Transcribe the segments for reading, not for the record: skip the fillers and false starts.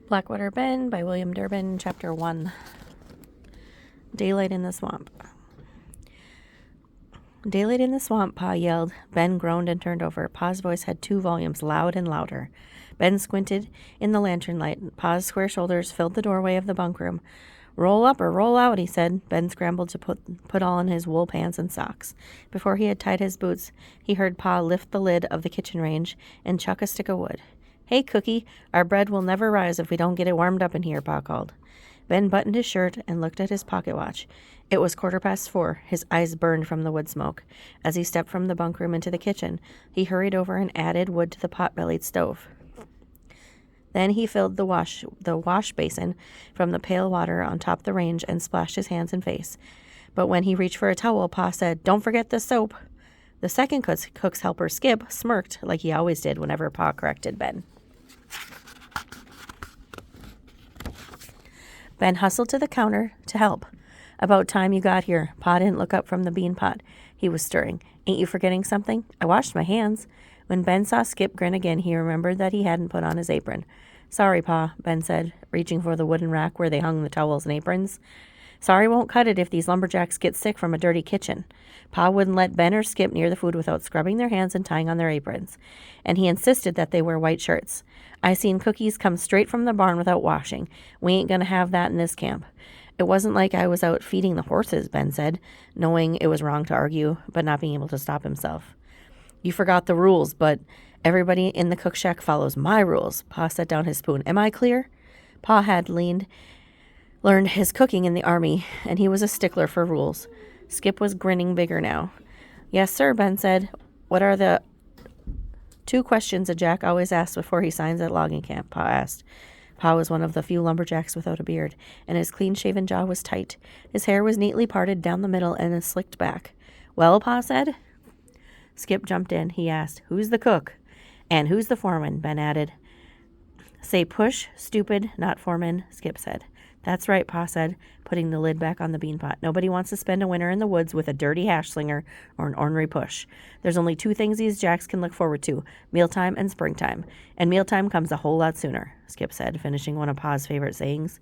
Blackwater Ben by William Durbin, Chapter 1. Daylight in the Swamp. Daylight in the swamp, Pa yelled. Ben groaned and turned over. Pa's voice had 2 volumes, loud and louder. Ben squinted in the lantern light. Pa's square shoulders filled the doorway of the bunk room. "Roll up or roll out," he said. Ben scrambled to put on his wool pants and socks. Before he had tied his boots, he heard Pa lift the lid of the kitchen range and chuck a stick of wood. "Hey, Cookie, our bread will never rise if we don't get it warmed up in here," Pa called. Ben buttoned his shirt and looked at his pocket watch. It was 4:15. His eyes burned from the wood smoke. As he stepped from the bunk room into the kitchen, he hurried over and added wood to the pot-bellied stove. Then he filled the wash basin from the pail water on top of the range and splashed his hands and face. But when he reached for a towel, Pa said, "Don't forget the soap." The second cook's helper, Skip, smirked like he always did whenever Pa corrected Ben. Ben hustled to the counter to help. "About time you got here." Pa didn't look up from the bean pot he was stirring. "Ain't you forgetting something?" "I washed my hands." When Ben saw Skip grin again, he remembered that he hadn't put on his apron. "Sorry, Pa," Ben said, reaching for the wooden rack where they hung the towels and aprons. "Sorry won't cut it if these lumberjacks get sick from a dirty kitchen." Pa wouldn't let Ben or Skip near the food without scrubbing their hands and tying on their aprons. And he insisted that they wear white shirts. "I seen cookies come straight from the barn without washing. We ain't going to have that in this camp." "It wasn't like I was out feeding the horses," Ben said, knowing it was wrong to argue, but not being able to stop himself. "You forgot the rules, but everybody in the cook shack follows my rules." Pa set down his spoon. "Am I clear?" Pa had learned his cooking in the army, and he was a stickler for rules. Skip was grinning bigger now. "Yes, sir," Ben said. "What are the 2 questions a Jack always asks before he signs at logging camp?" Pa asked. Pa was one of the few lumberjacks without a beard, and his clean-shaven jaw was tight. His hair was neatly parted down the middle and slicked back. "Well," Pa said. Skip jumped in. He asked, "Who's the cook?" "And who's the foreman?" Ben added. "Say push, stupid, not foreman," Skip said. "That's right," Pa said, putting the lid back on the bean pot. "Nobody wants to spend a winter in the woods with a dirty hash slinger or an ornery push. There's only 2 things these jacks can look forward to, mealtime and springtime. And mealtime comes a whole lot sooner," Skip said, finishing one of Pa's favorite sayings.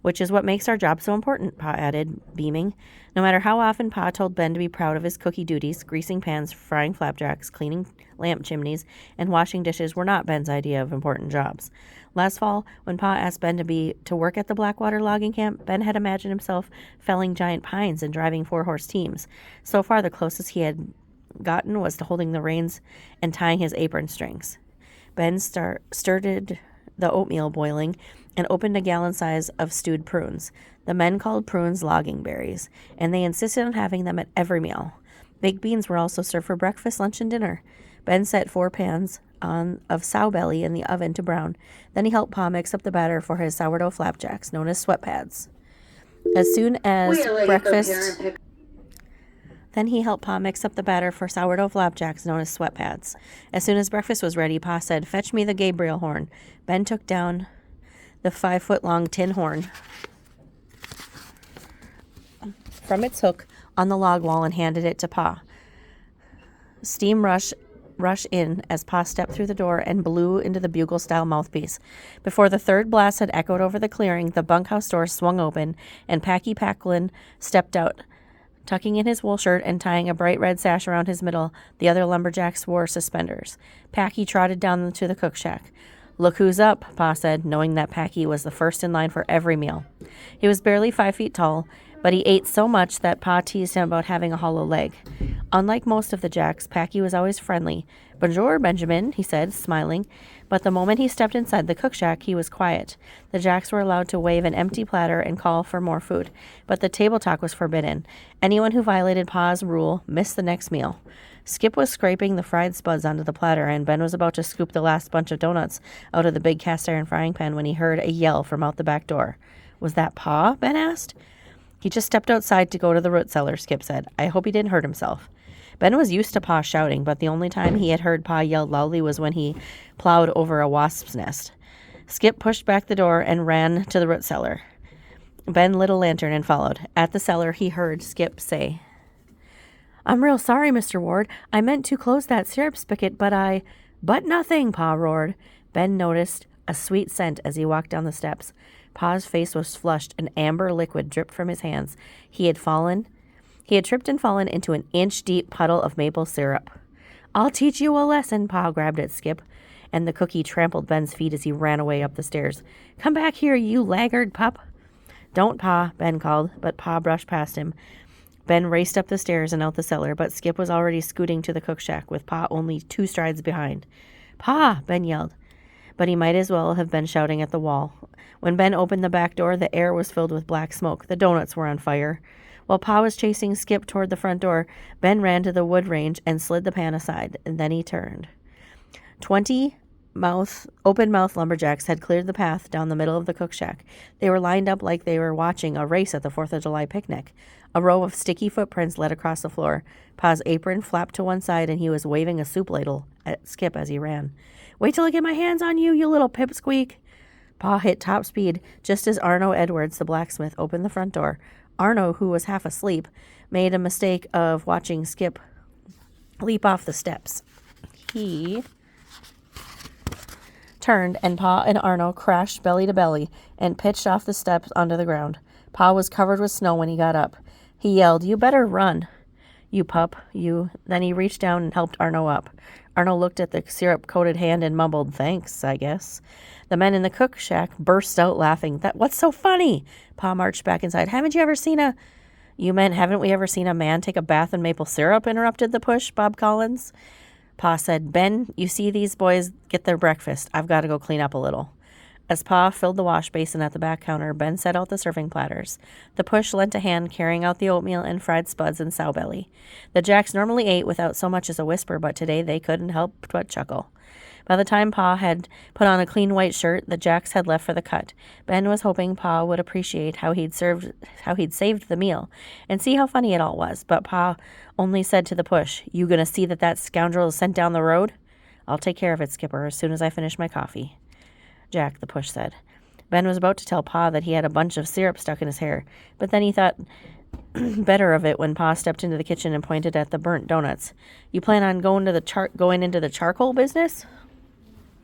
"Which is what makes our job so important," Pa added, beaming. No matter how often Pa told Ben to be proud of his cookie duties, greasing pans, frying flapjacks, cleaning lamp chimneys, and washing dishes were not Ben's idea of important jobs. Last fall, when Pa asked Ben to work at the Blackwater logging camp, Ben had imagined himself felling giant pines and driving 4-horse teams. So far, the closest he had gotten was to holding the reins and tying his apron strings. Ben stirred the oatmeal boiling and opened a gallon size of stewed prunes. The men called prunes logging berries, and they insisted on having them at every meal. Baked beans were also served for breakfast, lunch, and dinner. Ben set 4 pans of sow belly in the oven to brown. Then he helped Pa mix up the batter for his sourdough flapjacks, known as sweat pads. As soon as breakfast... Then he helped Pa mix up the batter for sourdough flapjacks, known as sweat pads. As soon as breakfast was ready, Pa said, "Fetch me the Gabriel horn." Ben took down the 5-foot-long tin horn from its hook on the log wall and handed it to Pa. Steam rush in as Pa stepped through the door and blew into the bugle-style mouthpiece. Before the 3rd blast had echoed over the clearing, the bunkhouse door swung open, and Packy Packlin stepped out. Tucking in his wool shirt and tying a bright red sash around his middle, the other lumberjacks wore suspenders. Packy trotted down to the cook shack. "Look who's up," Pa said, knowing that Packy was the first in line for every meal. He was barely 5 feet tall, but he ate so much that Pa teased him about having a hollow leg. Unlike most of the jacks, Packy was always friendly. "Bonjour, Benjamin," he said, smiling. But the moment he stepped inside the cook shack, he was quiet. The jacks were allowed to wave an empty platter and call for more food, but the table talk was forbidden. Anyone who violated Pa's rule missed the next meal. Skip was scraping the fried spuds onto the platter, and Ben was about to scoop the last bunch of donuts out of the big cast-iron frying pan when he heard a yell from out the back door. "Was that Pa?" Ben asked. "He just stepped outside to go to the root cellar," Skip said. "I hope he didn't hurt himself." Ben was used to Pa shouting, but the only time he had heard Pa yell loudly was when he plowed over a wasp's nest. Skip pushed back the door and ran to the root cellar. Ben lit a lantern and followed. At the cellar, he heard Skip say, "I'm real sorry, Mr. Ward. I meant to close that syrup spigot, but But nothing," Pa roared. Ben noticed a sweet scent as he walked down the steps. Pa's face was flushed, and amber liquid dripped from his hands. He had tripped and fallen into an inch-deep puddle of maple syrup. I'll teach you a lesson. Pa grabbed at Skip, and the cookie trampled Ben's feet as he ran away up the stairs. Come back here, you laggard pup. Don't, Pa, Ben called, but Pa brushed past him. Ben raced up the stairs and out the cellar, but Skip was already scooting to the cook shack, with Pa only 2 strides behind. Pa, Ben yelled, but he might as well have been shouting at the wall. When Ben opened the back door, the air was filled with black smoke. The donuts were on fire. While Pa was chasing Skip toward the front door, Ben ran to the wood range and slid the pan aside, and then he turned. 20 open-mouthed lumberjacks had cleared the path down the middle of the cook shack. They were lined up like they were watching a race at the 4th of July picnic. A row of sticky footprints led across the floor. Pa's apron flapped to one side, and he was waving a soup ladle at Skip as he ran. Wait till I get my hands on you, you little pipsqueak. Pa hit top speed just as Arno Edwards, the blacksmith, opened the front door. Arno, who was half asleep, made a mistake of watching Skip leap off the steps. He turned, and Pa and Arno crashed belly to belly and pitched off the steps onto the ground. Pa was covered with snow when he got up. He yelled, "You better run, you pup, you." Then he reached down and helped Arno up. Arno looked at the syrup-coated hand and mumbled, "Thanks, I guess." The men in the cook shack burst out laughing. What's so funny? Pa marched back inside. Haven't we ever seen a man take a bath in maple syrup? Interrupted the push, Bob Collins. Pa said, Ben, you see these boys get their breakfast. I've got to go clean up a little. As Pa filled the wash basin at the back counter, Ben set out the serving platters. The push lent a hand carrying out the oatmeal and fried spuds and sow belly. The Jacks normally ate without so much as a whisper, but today they couldn't help but chuckle. By the time Pa had put on a clean white shirt, the Jacks had left for the cut. Ben was hoping Pa would appreciate how he'd saved the meal and see how funny it all was, but Pa only said to the push, "You gonna see that scoundrel is sent down the road?" "I'll take care of it, Skipper, as soon as I finish my coffee." "Jack," the push said. Ben was about to tell Pa that he had a bunch of syrup stuck in his hair, but then he thought better of it when Pa stepped into the kitchen and pointed at the burnt donuts. "You plan on going into the charcoal business?"